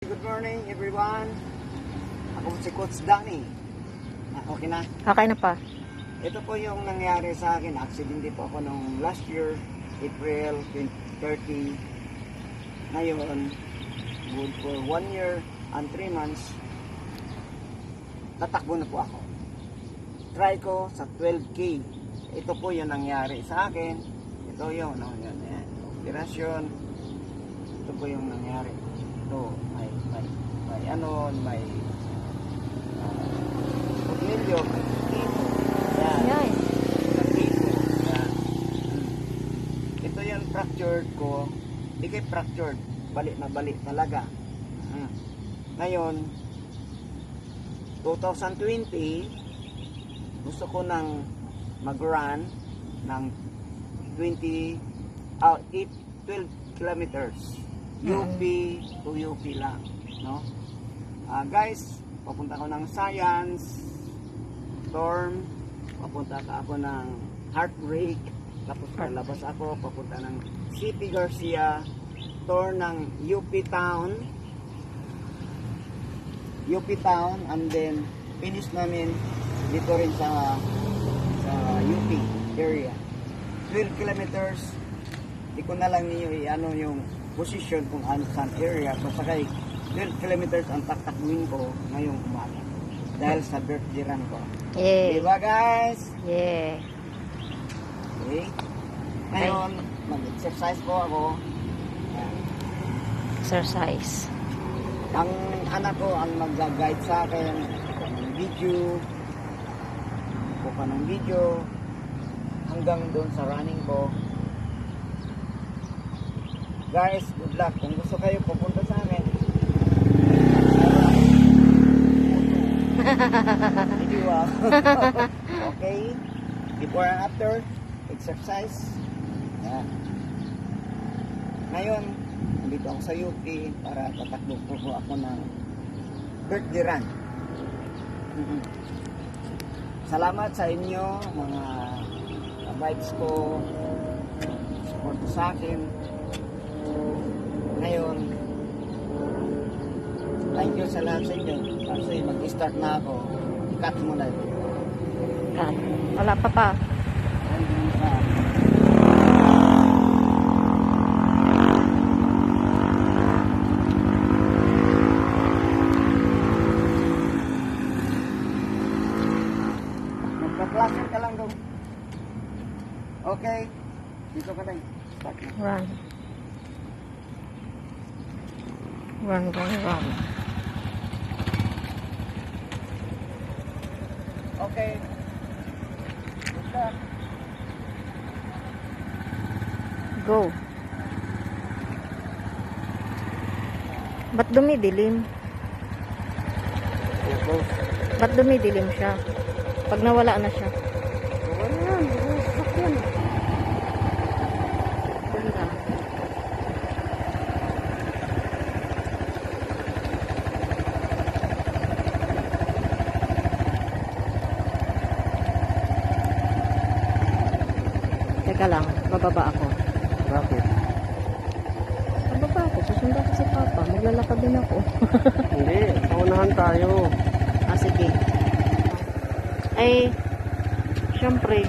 Good morning everyone. Ako si Coach Danny. Okay na? Okay na pa. Ito po yung nangyari sa akin. Aksidente po ako nung last year, April 30. Ngayon, good for 1 year and 3 months, tatakbo na po ako. Try ko sa 12K. Ito po yung nangyari sa akin. Ito yung operasyon. Ito po yung nangyari. Ito, may pagmilyo, dito. Yan. Dito. Yan. Ito yung fractured ko. Hindi kayo fractured. Balik talaga. Ngayon, 2020, gusto ko nang mag-run ng 12 kilometers. UP to UP lang, no? Guys, papunta ko ng Science, Storm, papunta ako ng Heartbreak, tapos lalabas ako, papunta ng CP Garcia, tour ng UP Town, and then finish namin dito rin sa UP area. 12 kilometers, di ko na lang niyo i-ano yung position kung ano saan area. Basta kay 12 kilometers ang taktakbuhin ko ngayong umaga dahil sa birthday run ko. Yeah. Diba guys? Yeah. Okay. Ngayon, mag-exercise po ako. Ayan. Exercise. Ang anak ko ang mag-guide sa akin. Kuha ng video hanggang doon sa running ko. Guys, good luck. Kung gusto kayo pupunta sa amin, okay? Before and after, exercise. Yan. Ngayon, nandito ako sa UP para tatakbo po ako ng birthday run. Salamat sa inyo, mga ka-vibes ko, support sa akin. Ngayon, thank you sa lahat sa inyo. Kasi mag-start na ako. Cut mo na ito. Cut. Wala pa pa. Magpa-classic ka lang doon. Okay. Dito ka na. Start na. Run. Run. Okay. Good luck. Go. Ba't dumidilim? Ba't dumidilim siya? Pag nawala na siya. Wala yan. Stop yan. Ganda. Teka lang, bababa ako. Bakit? Bababa ako, susundan ko si Papa. Maglalakad din ako. Hindi. Paunahan tayo. Sige. Ay, syempre,